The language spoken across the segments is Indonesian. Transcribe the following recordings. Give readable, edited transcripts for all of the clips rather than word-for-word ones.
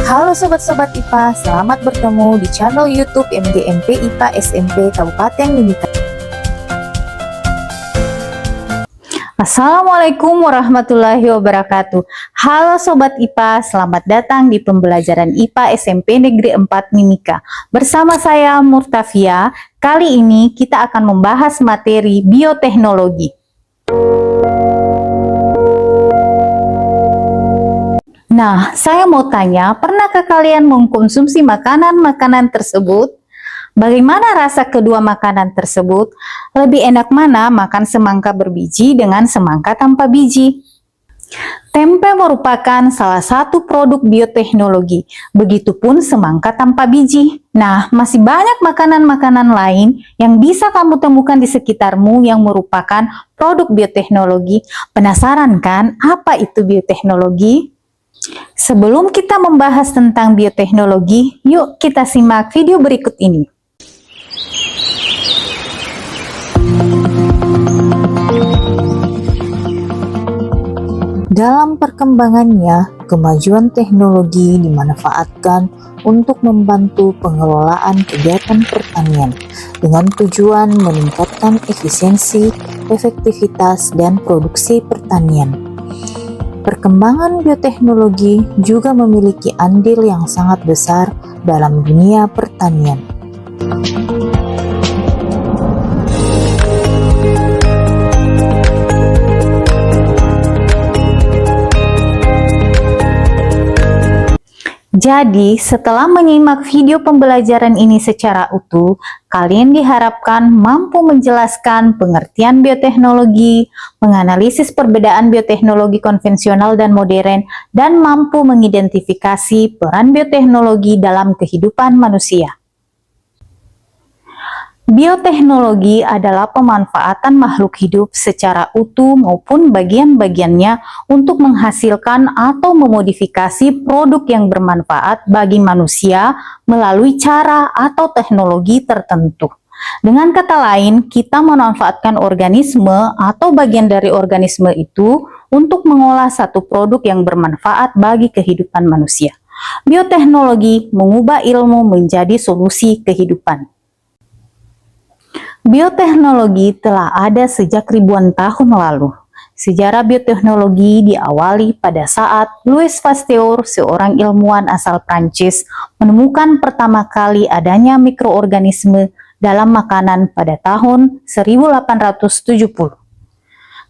Halo sobat-sobat IPA, selamat bertemu di channel YouTube MGMP IPA SMP Kabupaten Mimika. Assalamualaikum warahmatullahi wabarakatuh. Halo sobat IPA, selamat datang di pembelajaran IPA SMP Negeri 4 Mimika. Bersama saya Murtafia, kali ini kita akan membahas materi bioteknologi. Nah, saya mau tanya, pernahkah kalian mengkonsumsi makanan-makanan tersebut? Bagaimana rasa kedua makanan tersebut? Lebih enak mana makan semangka berbiji dengan semangka tanpa biji? Tempe merupakan salah satu produk bioteknologi, begitupun semangka tanpa biji. Nah, masih banyak makanan-makanan lain yang bisa kamu temukan di sekitarmu yang merupakan produk bioteknologi. Penasaran kan apa itu bioteknologi? Sebelum kita membahas tentang bioteknologi, yuk kita simak video berikut ini. Dalam perkembangannya, kemajuan teknologi dimanfaatkan untuk membantu pengelolaan kegiatan pertanian dengan tujuan meningkatkan efisiensi, efektivitas, dan produksi pertanian. Perkembangan bioteknologi juga memiliki andil yang sangat besar dalam dunia pertanian. Jadi, setelah menyimak video pembelajaran ini secara utuh, kalian diharapkan mampu menjelaskan pengertian bioteknologi, menganalisis perbedaan bioteknologi konvensional dan modern, dan mampu mengidentifikasi peran bioteknologi dalam kehidupan manusia. Bioteknologi adalah pemanfaatan makhluk hidup secara utuh maupun bagian-bagiannya untuk menghasilkan atau memodifikasi produk yang bermanfaat bagi manusia melalui cara atau teknologi tertentu. Dengan kata lain, kita memanfaatkan organisme atau bagian dari organisme itu untuk mengolah satu produk yang bermanfaat bagi kehidupan manusia. Bioteknologi mengubah ilmu menjadi solusi kehidupan. Bioteknologi telah ada sejak ribuan tahun lalu. Sejarah bioteknologi diawali pada saat Louis Pasteur, seorang ilmuwan asal Prancis, menemukan pertama kali adanya mikroorganisme dalam makanan pada tahun 1870.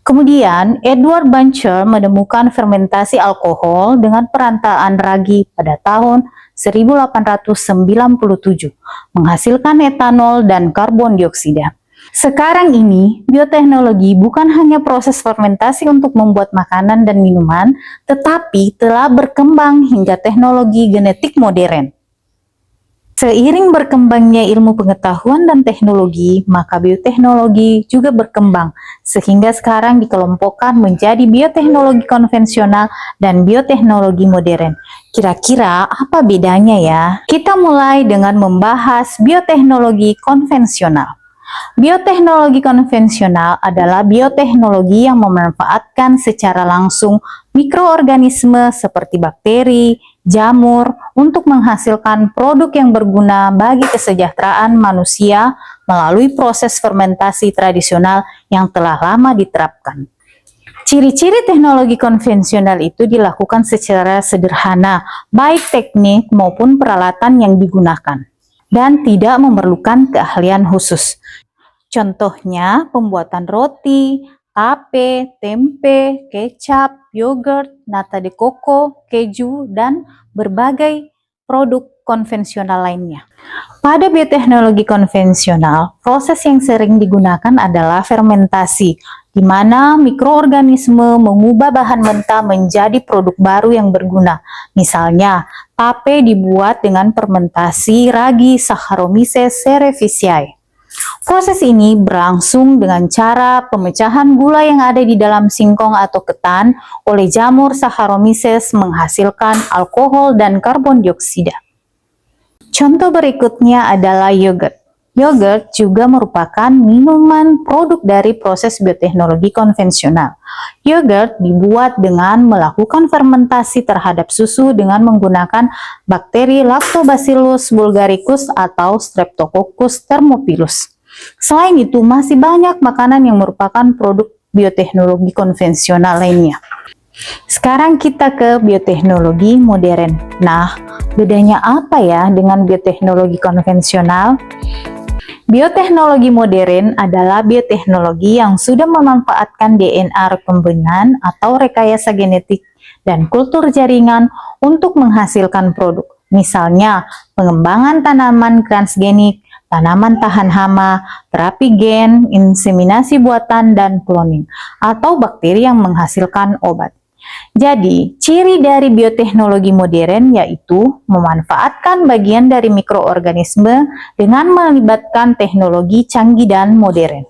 Kemudian, Edward Buncher menemukan fermentasi alkohol dengan perantaraan ragi pada tahun 1897, menghasilkan etanol dan karbon dioksida. Sekarang ini, bioteknologi bukan hanya proses fermentasi untuk membuat makanan dan minuman, tetapi telah berkembang hingga teknologi genetik modern. Seiring berkembangnya ilmu pengetahuan dan teknologi, maka bioteknologi juga berkembang, sehingga sekarang dikelompokkan menjadi bioteknologi konvensional dan bioteknologi modern. Kira-kira apa bedanya ya? Kita mulai dengan membahas bioteknologi konvensional. Bioteknologi konvensional adalah bioteknologi yang memanfaatkan secara langsung mikroorganisme seperti bakteri, jamur untuk menghasilkan produk yang berguna bagi kesejahteraan manusia melalui proses fermentasi tradisional yang telah lama diterapkan. Ciri-ciri teknologi konvensional itu dilakukan secara sederhana, baik teknik maupun peralatan yang digunakan, dan tidak memerlukan keahlian khusus. Contohnya pembuatan roti, tape, tempe, kecap, yogurt, nata de coco, keju, dan berbagai produk konvensional lainnya. Pada bioteknologi konvensional, proses yang sering digunakan adalah fermentasi, di mana mikroorganisme mengubah bahan mentah menjadi produk baru yang berguna. Misalnya, tape dibuat dengan fermentasi ragi Saccharomyces cerevisiae. Proses ini berlangsung dengan cara pemecahan gula yang ada di dalam singkong atau ketan oleh jamur Saccharomyces menghasilkan alkohol dan karbon dioksida. Contoh berikutnya adalah yogurt. Yogurt juga merupakan minuman produk dari proses bioteknologi konvensional. Yogurt dibuat dengan melakukan fermentasi terhadap susu dengan menggunakan bakteri Lactobacillus bulgaricus atau Streptococcus thermophilus. Selain itu, masih banyak makanan yang merupakan produk bioteknologi konvensional lainnya. Sekarang kita ke bioteknologi modern. Nah, bedanya apa ya dengan bioteknologi konvensional? Bioteknologi modern adalah bioteknologi yang sudah memanfaatkan DNA rekombinan atau rekayasa genetik dan kultur jaringan untuk menghasilkan produk. Misalnya, pengembangan tanaman transgenik, tanaman tahan hama, terapi gen, inseminasi buatan, dan cloning, atau bakteri yang menghasilkan obat. Jadi, ciri dari bioteknologi modern yaitu memanfaatkan bagian dari mikroorganisme dengan melibatkan teknologi canggih dan modern.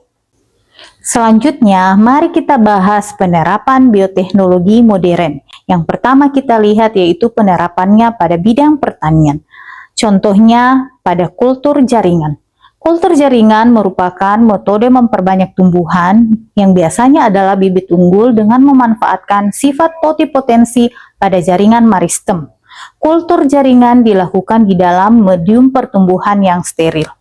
Selanjutnya, mari kita bahas penerapan bioteknologi modern. Yang pertama kita lihat yaitu penerapannya pada bidang pertanian. Contohnya pada kultur jaringan. Kultur jaringan merupakan metode memperbanyak tumbuhan yang biasanya adalah bibit unggul dengan memanfaatkan sifat totipotensi pada jaringan meristem. Kultur jaringan dilakukan di dalam medium pertumbuhan yang steril.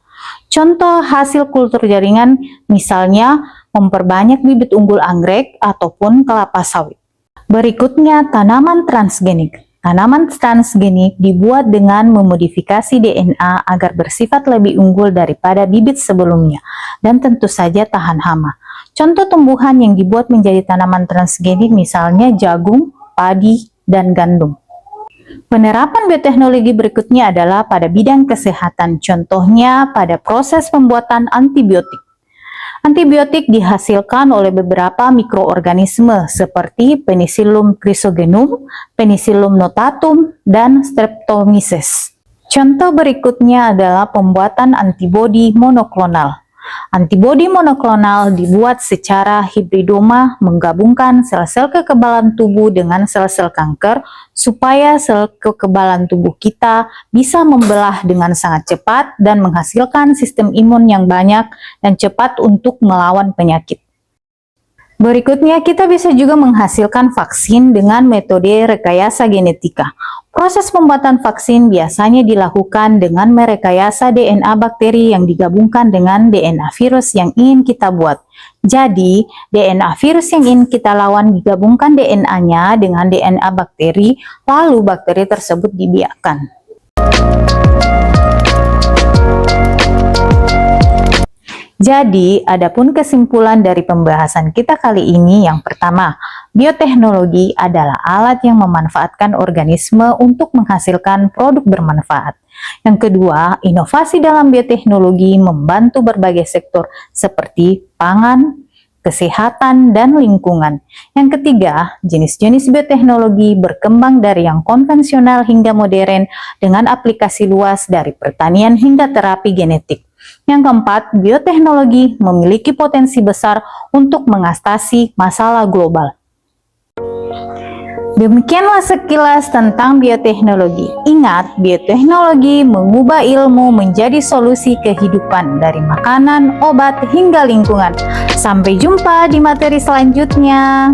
Contoh hasil kultur jaringan misalnya memperbanyak bibit unggul anggrek ataupun kelapa sawit. Berikutnya tanaman transgenik. Tanaman transgenik dibuat dengan memodifikasi DNA agar bersifat lebih unggul daripada bibit sebelumnya dan tentu saja tahan hama. Contoh tumbuhan yang dibuat menjadi tanaman transgenik misalnya jagung, padi, dan gandum. Penerapan bioteknologi berikutnya adalah pada bidang kesehatan, contohnya pada proses pembuatan antibiotik. Antibiotik dihasilkan oleh beberapa mikroorganisme seperti Penicillium chrysogenum, Penicillium notatum, dan Streptomyces. Contoh berikutnya adalah pembuatan antibodi monoklonal. Antibodi monoklonal dibuat secara hibridoma menggabungkan sel-sel kekebalan tubuh dengan sel-sel kanker supaya sel kekebalan tubuh kita bisa membelah dengan sangat cepat dan menghasilkan sistem imun yang banyak dan cepat untuk melawan penyakit. Berikutnya, kita bisa juga menghasilkan vaksin dengan metode rekayasa genetika. Proses pembuatan vaksin biasanya dilakukan dengan merekayasa DNA bakteri yang digabungkan dengan DNA virus yang ingin kita buat. Jadi, DNA virus yang ingin kita lawan digabungkan DNA-nya dengan DNA bakteri, lalu bakteri tersebut dibiakkan. Jadi, adapun kesimpulan dari pembahasan kita kali ini yang pertama, bioteknologi adalah alat yang memanfaatkan organisme untuk menghasilkan produk bermanfaat. Yang kedua, inovasi dalam bioteknologi membantu berbagai sektor seperti pangan, kesehatan, dan lingkungan. Yang ketiga, jenis-jenis bioteknologi berkembang dari yang konvensional hingga modern dengan aplikasi luas dari pertanian hingga terapi genetik. Yang keempat, bioteknologi memiliki potensi besar untuk mengatasi masalah global. Demikianlah sekilas tentang bioteknologi. Ingat, bioteknologi mengubah ilmu menjadi solusi kehidupan dari makanan, obat, hingga lingkungan. Sampai jumpa di materi selanjutnya.